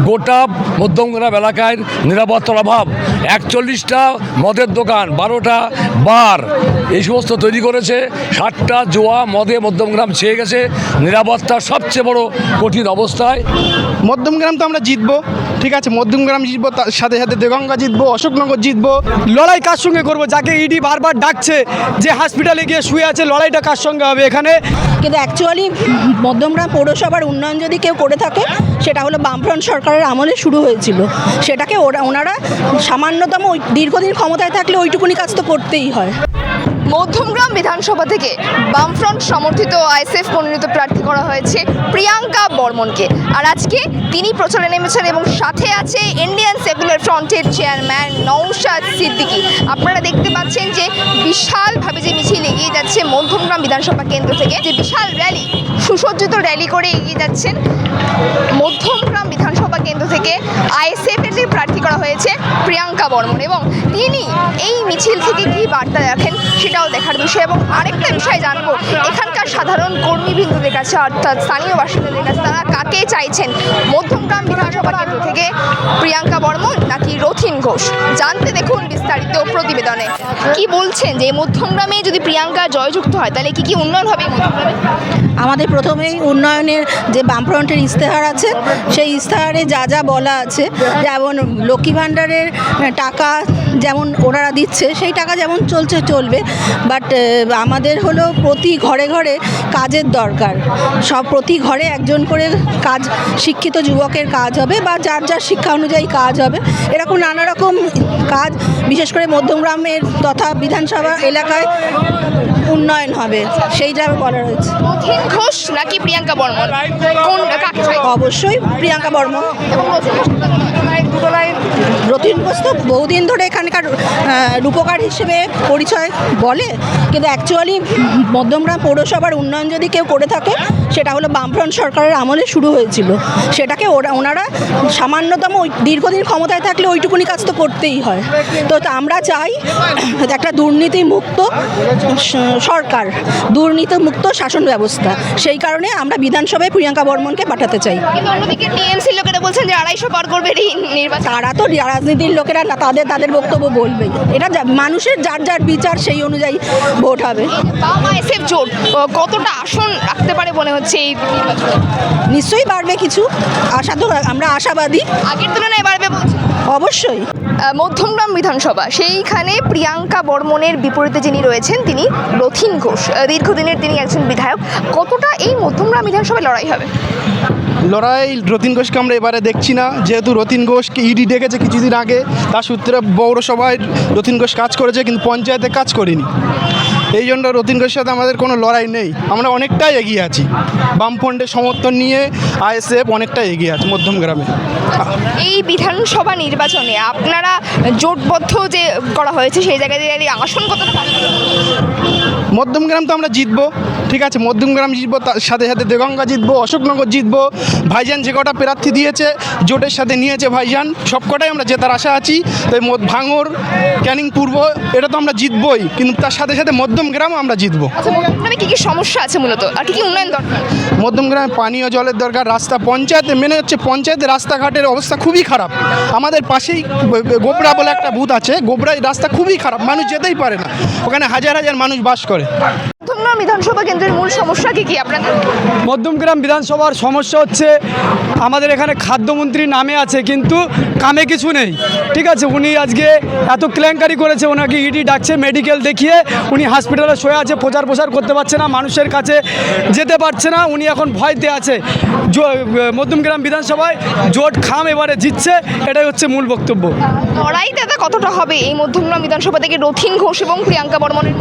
গোটা মধ্যমগ্রাম এলাকায় নিরাপত্তার অভাব। 41টা মদের দোকান, 12টা বার এই সমস্ত তৈরি করেছে। 60টা জুয়া মদে মধ্যমগ্রাম ছেয়ে গেছে। নিরাপত্তার সবচেয়ে বড় কঠিন অবস্থায়। মধ্যমগ্রাম তো আমরা জিতবো, ঠিক আছে, মধ্যমগ্রাম জিতবো, তার সাথে সাথে দেগঙ্গা জিতবো, অশোকনগর জিতবো। লড়াই কার সঙ্গে করবো? যাকে ইডি বারবার ডাকছে যে হসপিটালে গিয়ে শুয়ে আছে, লড়াইটা কার সঙ্গে হবে এখানে? কিন্তু অ্যাকচুয়ালি মধ্যমগ্রাম পৌরসভার উন্নয়ন যদি কেউ করে থাকে সেটা হলো বামফ্রন্ট সরকারের আমলে শুরু হয়েছিল। সেটাকে ওনারা সামান্যতম দীর্ঘদিন ক্ষমতায় থাকলে ওইটুকুনি কাজ তো করতেই হয়। মধ্যমগ্রাম বিধানসভা থেকে বামফ্রন্ট সমর্থিত আইএসএফ মনোনীত প্রার্থী করা হয়েছে প্রিয়াঙ্কা বর্মনকে। আর আজকে তিনি প্রচারে নেমেছেন এবং সাথে আছে ইন্ডিয়ান সেকুলার ফ্রন্টের চেয়ারম্যান নওশাদ সিদ্দিকী। আপনারা দেখতে পাচ্ছেন যে বিশালভাবে যে মিছিল এগিয়ে যাচ্ছে মধ্যমগ্রাম বিধানসভা কেন্দ্র থেকে, যে বিশাল র্যালি, সুসজ্জিত র্যালি করে এগিয়ে যাচ্ছেন মধ্যমগ্রাম বিধানসভা কেন্দ্র থেকে আইএসএফ এর প্রার্থী করা হয়েছে প্রিয়াঙ্কা বর্মন। এবং তিনি এই মিছিল থেকে কী বার্তা রাখেন সেটাও দেখার বিষয়। এবং আরেকটা বিষয় জানবো এখানকার সাধারণ কর্মীবৃন্দদের কাছে, অর্থাৎ স্থানীয় বাসিন্দাদের কাছে, তারা কাকে চাইছেন, মধ্যমগ্রাম বিধানসভা কেন্দ্র থেকে প্রিয়াঙ্কা বর্মন নাকি রথিন ঘোষ? জানতে দেখুন বিস্তারিত প্রতিবেদনে। কি বলছেন যে মধ্যমগ্রামে যদি প্রিয়াঙ্কা জয়যুক্ত হয় তাহলে কি উন্নয়ন হবে মধ্যমগ্রামে? আমাদের প্রথমেই উন্নয়নের যে বামফ্রন্টের ইস্তেহার আছে সেই ইস্তেহারে যা যা বলা আছে, যেমন লক্ষ্মী ভাণ্ডারের টাকা যেমন ওনারা দিচ্ছে সেই টাকা যেমন চলবে, বাট আমাদের হলো প্রতি ঘরে ঘরে কাজের দরকার। প্রতি ঘরে একজন করে কাজ, শিক্ষিত যুবকের কাজ হবে বা যার যার শিক্ষা অনুযায়ী কাজ হবে, এরকম নানা রকম কাজ বিশেষ করে মধ্যমগ্রামের তথা বিধানসভা এলাকায় উন্নয়ন হবে, সেইটা বলা রয়েছে। রথিন ঘোষ নাকি প্রিয়াঙ্কা বর্মন, কোন কাকে চাই? অবশ্যই প্রিয়াঙ্কা বর্মন। এবং রথিন ঘোষ তো বহুদিন ধরে এখানকার রূপকার হিসেবে পরিচয় বলে, কিন্তু অ্যাকচুয়ালি মধ্যমগ্রাম পৌরসভার উন্নয়ন যদি কেউ করে থাকে সেটা হলো বামফ্রন্ট সরকারের আমলে শুরু হয়েছিল। সেটাকে ওনারা সামান্যতম দীর্ঘদিন ক্ষমতায় থাকলে ওইটুকুনি কাজ তো করতেই হয়। তো আমরা চাই একটা দুর্নীতিমুক্ত সরকার, দুর্নীতিমুক্ত শাসন ব্যবস্থা। সেই কারণে আমরা বিধানসভায় প্রিয়াঙ্কা বর্মনকে পাঠাতে চাই। কিন্তু অন্যদিকে টিএমসি লোকেরা বলছেন যে 250 পার করবে নির্বাচন। তারা তো রাজনীতির লোকেরা না, তাদের বক্তব্য বলবেই। এটা মানুষের যার যার বিচার, সেই অনুযায়ী ভোট হবে। বাম আইএসএফ জোট কতটা আসন রাখতে পারে মনে হচ্ছে এই নির্বাচনে? নিশ্চয়ই বাড়বে কিছু, আশা তো আমরা আশাবাদী। আগের তুলনায় বাড়বে বলছে? অবশ্যই। মধ্যমগ্রাম বিধানসভা, সেইখানে প্রিয়াঙ্কা বর্মনের বিপরীতে যিনি রয়েছেন তিনি রথিন ঘোষ, দীর্ঘদিনের তিনি একজন বিধায়ক। কতটা এই মধ্যমগ্রাম বিধানসভায় লড়াই হবে? লড়াই রথিন ঘোষকে আমরা এবারে দেখছি না, যেহেতু রথিন ঘোষকে ইডি ডেকেছে কিছুদিন আগে, তার সূত্রে পৌরসভায় রথিন ঘোষ কাজ করেছে কিন্তু পঞ্চায়েতে কাজ করেনি। এই জন্য রথিন ঘোষের সাথে আমাদের কোনো লড়াই নেই, আমরা অনেকটাই এগিয়ে আছি। বামফ্রন্টের সমর্থন নিয়ে আইএসএফ অনেকটাই এগিয়ে আছে মধ্যমগ্রামে। এই বিধানসভা নির্বাচনে আপনারা জোটবদ্ধ যে করা হয়েছে সেই জায়গায় দিয়ে আসন কতটা পাবেন? মধ্যমগ্রাম তো আমরা জিতবো, ঠিক আছে, মধ্যমগ্রাম জিতবো, তার সাথে সাথে দেগঙ্গা জিতবো, অশোকনগর জিতবো। ভাইজান যে কটা প্রার্থী দিয়েছে, জোটের সাথে নিয়েছে ভাইজান, সব কটাই আমরা জেতার আশা আছি। তাই ভাঙড়, ক্যানিং পূর্ব, এটা তো আমরা জিতবই, কিন্তু তার সাথে সাথে মধ্যমগ্রামও আমরা জিতবো। আচ্ছা, মধ্যমগ্রামে কী সমস্যা আছে মূলত, আর কি উন্নয়ন দরকার? মধ্যমগ্রামে পানীয় জলের দরকার, রাস্তা, পঞ্চায়েতে মেনে হচ্ছে পঞ্চায়েতের রাস্তাঘাটের অবস্থা খুবই খারাপ। আমাদের পাশেই গোবরা বলে একটা বুথ আছে, গোবরায় রাস্তা খুবই খারাপ, মানুষ যেতেই পারে না, ওখানে হাজার হাজার মানুষ বাস করে। মধ্যমগ্রাম বিধানসভা কেন্দ্রের মূল সমস্যা কি আপনাদের? মধ্যমগ্রাম বিধানসভার সমস্যা হচ্ছে আমাদের এখানে খাদ্যমন্ত্রী নামে আছে কিন্তু কামে কিছু নেই, ঠিক আছে। উনি আজকে এত কেলেঙ্কারি করেছে, ওনাকে ইডি ডাকছে, মেডিকেল দেখিয়ে উনি হসপিটালে শুয়ে আছে, প্রচার করতে পারছে না, মানুষের কাছে যেতে পারছে না, উনি এখন ভয়তে আছে। মধ্যমগ্রাম বিধানসভায় জোট খাম এবারে জিতছে, এটাই হচ্ছে মূল বক্তব্য। লড়াই দাদা কতটা হবে এই মধ্যমগ্রাম বিধানসভা থেকে রথিন ঘোষ এবং প্রিয়াঙ্কা বর্মনের?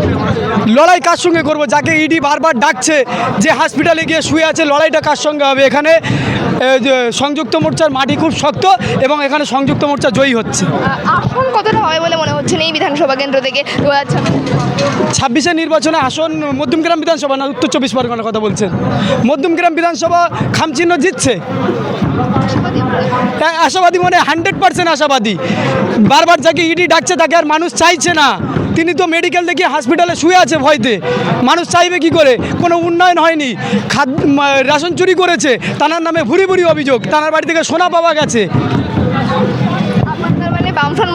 লড়াই কার সঙ্গে করবো? যাকে ইডি বারবার ডাকছে যে হসপিটালে গিয়ে শুয়ে আছে, লড়াইটা কার সঙ্গে হবে? এখানে সংযুক্ত মোর্চার মাটি খুব শক্ত এবং এখানে সংযুক্ত মোর্চা জয়ী হচ্ছে। আসন কতটা হবে বলে মনে হচ্ছে এই বিধানসভা কেন্দ্র থেকে 2026 নির্বাচনে আসন? মধ্যমগ্রাম বিধানসভা না উত্তর 24 পরগনার কথা বলছেন? মধ্যমগ্রাম বিধানসভা খামচিহ্ন জিতছে, আশাবাদী, মনে 100% আশাবাদী। বারবার যাকে ইডি ডাকছে তাকে আর মানুষ চাইছে না, তিনি তো মেডিকেল দেখিয়ে হসপিটালে শুয়ে আছে ভয়তে। মানুষ চাইবে কি করে? কোনো উন্নয়ন হয়নি, রেশন চুরি করেছে, তার নামে ভুরি ভুরি অভিযোগ, তার বাড়ি থেকে সোনা পাওয়া গেছে। আপনার মানে বামফ্রন্ট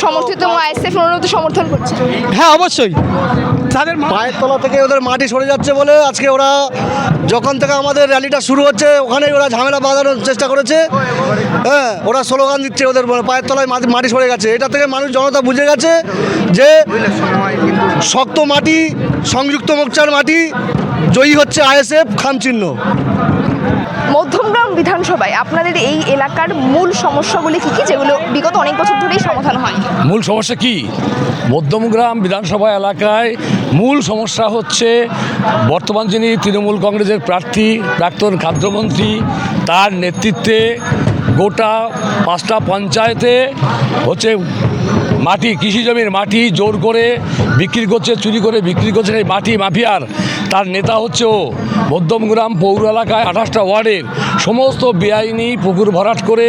সমর্থিত আইএসএফ মনোনীত সমর্থন করছে? হ্যাঁ, অবশ্যই। তাদের পায়ের তলা থেকে ওদের মাটি সরে যাচ্ছে বলে আজকে ওরা যখন থেকে আমাদের র্যালিটা শুরু হচ্ছে ওখানেই ওরা ঝামেলা বাঁধানোর চেষ্টা করেছে। হ্যাঁ, ওরা স্লোগান দিচ্ছে ওদের পায়ের তলায় মাটি সরে গেছে। এটা থেকে মানুষ জনতা বুঝে গেছে যে শক্ত মাটি, সংযুক্ত মোর্চার মাটি, জয়ী হচ্ছে আইএসএফ খামচিহ্ন। মধ্যমগ্রাম বিধানসভায় আপনাদের এই এলাকার মূল সমস্যাগুলি কী কী, যেগুলো বিগত অনেক বছর ধরেই সমাধান হয়? মূল সমস্যা কি? মধ্যমগ্রাম বিধানসভা এলাকায় মূল সমস্যা হচ্ছে বর্তমান যিনি তৃণমূল কংগ্রেসের প্রার্থী প্রাক্তন খাদ্যমন্ত্রী, তার নেতৃত্বে গোটা 5টা পঞ্চায়েতে হচ্ছে মাটি, কৃষি জমির মাটি জোর করে বিক্রি করছে, চুরি করে বিক্রি করছে এই মাটি মাফিয়ার। তার নেতা হচ্ছে ও। মধ্যমগ্রাম পৌর এলাকায় 28টা ওয়ার্ডের সমস্ত বেআইনি পুকুর ভরাট করে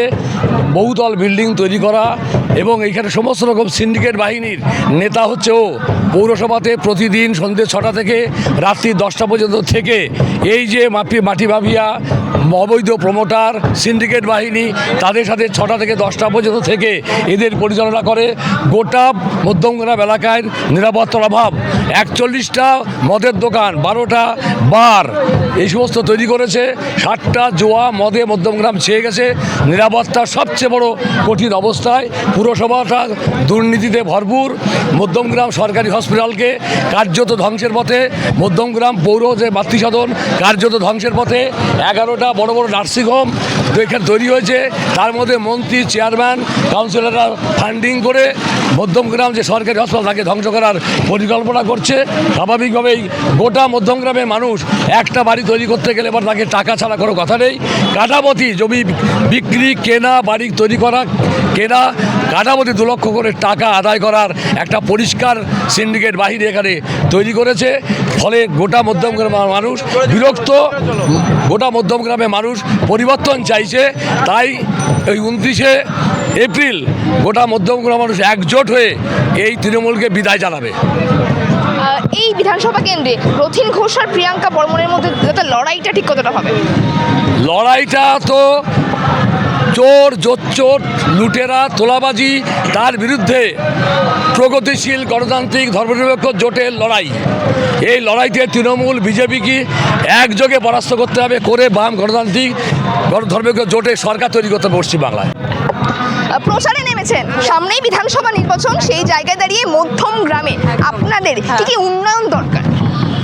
বহুতল বিল্ডিং তৈরি করা এবং এইখানে সমস্ত রকম সিন্ডিকেট বাহিনীর নেতা হচ্ছে ও। পৌরসভাতে প্রতিদিন সন্ধ্যে 6টা থেকে রাত্রি 10টা পর্যন্ত থেকে এই যে মাটি মাফিয়া, অবৈধ প্রমোটার, সিন্ডিকেট বাহিনী তাদের সাথে 6টা থেকে 10টা পর্যন্ত থেকে এদের পরিচালনা করে। গোটা মধ্যমগ্রাম এলাকায় নিরাপত্তার অভাব, 41টা মদের দোকান, 12টা বার এই সমস্ত তৈরি করেছে। 60টা জুয়া মদে মধ্যমগ্রাম ছেয়ে গেছে। নিরাপত্তা সবচেয়ে বড় কঠিন অবস্থায়, পুরসভাটা দুর্নীতিতে ভরপুর। মধ্যমগ্রাম সরকারি হসপিটালকে কার্যত ধ্বংসের পথে, মধ্যমগ্রাম পৌর যে মাতৃসদন কার্যত ধ্বংসের পথে। 11টা বড় বড় নার্সিংহোম তো এখানে তৈরি হয়েছে, তার মধ্যে মন্ত্রী, চেয়ারম্যান, কাউন্সিলররা ফান্ডিং করে মধ্যমগ্রাম যে সরকারি হাসপাতাল তাকে ধ্বংস করার পরিকল্পনা করছে। স্বাভাবিকভাবেই গোটা মধ্যমগ্রামের মানুষ একটা বাড়ি তৈরি করতে গেলে এবার তাকে টাকা ছাড়া কোনো কথা নেই। কাটাপতি জমি বিক্রি, কেনা, বাড়ি তৈরি করা, কেনা, কাটাপতি 2 লক্ষ করে টাকা আদায় করার একটা পরিষ্কার সিন্ডিকেট বাহিনী এখানে তৈরি করেছে। ফলে গোটা মধ্যমগ্রামের মানুষ বিরক্ত, গোটা মধ্যমগ্রামের মানুষ পরিবর্তন চাইছে। তাই এই 29শে এপ্রিল গোটা মধ্যমগ্রাম মানুষ একজোট হয়ে এই তৃণমূলকে বিদায় জানাবে। এই বিধানসভা কেন্দ্রে রথিন ঘোষ আর প্রিয়াঙ্কা বর্মনের মধ্যে লড়াইটা ঠিক কতটা হবে? লড়াইটা তো চোর, জোচ্চোর, লুটেরা, তোলাবাজি, তার বিরুদ্ধে প্রগতিশীল গণতান্ত্রিক ধর্মনিরপেক্ষ জোটের লড়াই। এই লড়াইতে তৃণমূল বিজেপিকে একযোগে পরাস্ত করতে হবে, করে বাম গণতান্ত্রিক ধর্মনিরপেক্ষ জোটে সরকার তৈরি করতে হবে পশ্চিমবাংলায়। প্রচারে নেমেছেন, সামনেই বিধানসভা নির্বাচন, সেই জায়গায় দাঁড়িয়ে মধ্যমগ্রামে আপনাদের কি কি উন্নয়ন দরকার?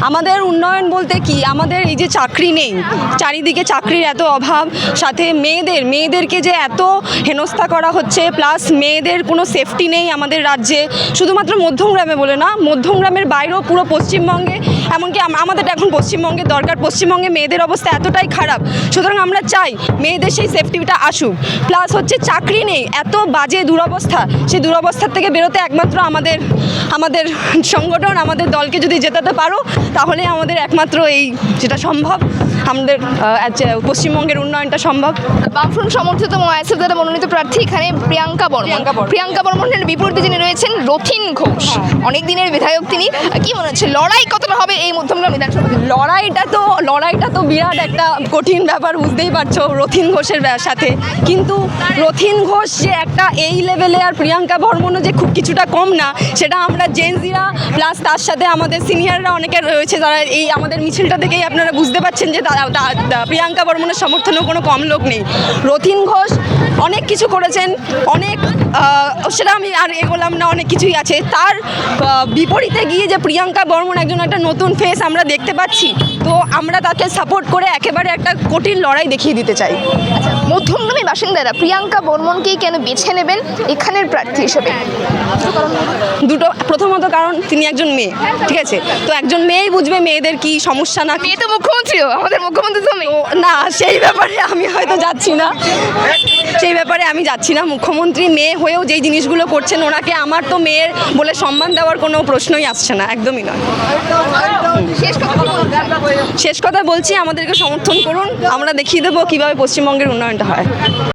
আমাদের উন্নয়ন বলতে কি, আমাদের এই যে চাকরি নেই, চারিদিকে চাকরির এত অভাব, সাথে মেয়েদেরকে যে এত হেনস্থা করা হচ্ছে, প্লাস মেয়েদের কোনো সেফটি নেই আমাদের রাজ্যে। শুধুমাত্র মধ্যমগ্রামে বলে না, মধ্যমগ্রামের বাইরেও পুরো পশ্চিমবঙ্গে, এমনকি আমাদের এখন পশ্চিমবঙ্গের দরকার। পশ্চিমবঙ্গে মেয়েদের অবস্থা এতটাই খারাপ, সুতরাং আমরা চাই মেয়েদের সেই সেফটিটা আসুক। প্লাস হচ্ছে চাকরি নেই, এত বাজে দুরবস্থা, সেই দুরবস্থার থেকে বেরোতে একমাত্র আমাদের সংগঠন, আমাদের দলকে যদি জেতাতে পারো তাহলে আমাদের একমাত্র এই যেটা সম্ভব, আমাদের পশ্চিমবঙ্গের উন্নয়নটা সম্ভব। বামফ্রন্ট সমর্থিত আইএসএফ দ্বারা মনোনীত প্রার্থী এখানে প্রিয়াঙ্কা বর্মনের বিপরীতে যিনি রয়েছেন রথিন ঘোষ, অনেক দিনের বিধায়ক তিনি। কি মনে হচ্ছে লড়াই কতটা হবে এই মধ্যমগ্রাম বিধানসভা? লড়াইটা তো বিরাট একটা কঠিন ব্যাপার, বুঝতেই পারছো রথিন ঘোষের সাথে। কিন্তু রথিন ঘোষ যে একটা এই লেভেলে আর প্রিয়াঙ্কা বর্মনও যে খুব কিছুটা কম না, সেটা আমরা জেনজিরা প্লাস তার সাথে আমাদের সিনিয়ররা অনেকে রয়েছে যারা এই আমাদের মিছিলটা থেকেই আপনারা বুঝতে পারছেন যে প্রিয়াঙ্কা বর্মনের সমর্থনেও কোনো কম লোক নেই। রথিন ঘোষ অনেক কিছু করেছেন, অনেক, সেটা আমি আর এগোলাম না, অনেক কিছুই আছে। তার বিপরীতে গিয়ে যে প্রিয়াঙ্কা বর্মন একজন একটা নতুন ফেস আমরা দেখতে পাচ্ছি, তো আমরা তাকে সাপোর্ট করে একেবারে একটা কঠিন লড়াই দেখিয়ে দিতে চাই। মধ্যমগ্রামের বাসিন্দারা প্রিয়াঙ্কা বর্মনকেই কেন বেছে নেবেন এখানের প্রার্থী হিসেবে? দুটো, প্রথমত কারণ তিনি একজন মেয়ে, ঠিক আছে, তো একজন মেয়েই বুঝবে মেয়েদের কি সমস্যা। না মেয়ে তো মুখ্যমন্ত্রীও, আমাদের মুখ্যমন্ত্রী তো মেয়ে। না, সেই ব্যাপারে আমি হয়তো যাচ্ছি না, মুখ্যমন্ত্রী মেয়ে হয়েও যেই জিনিসগুলো করছেন, ওনাকে আমার তো মেয়ের বলে সম্মান দেওয়ার কোনো প্রশ্নই আসছে না, একদমই নয়। শেষ কথা বলছি, আমাদেরকে সমর্থন করুন, আমরা দেখিয়ে দেবো কীভাবে পশ্চিমবঙ্গের উন্নয়নটা হয়।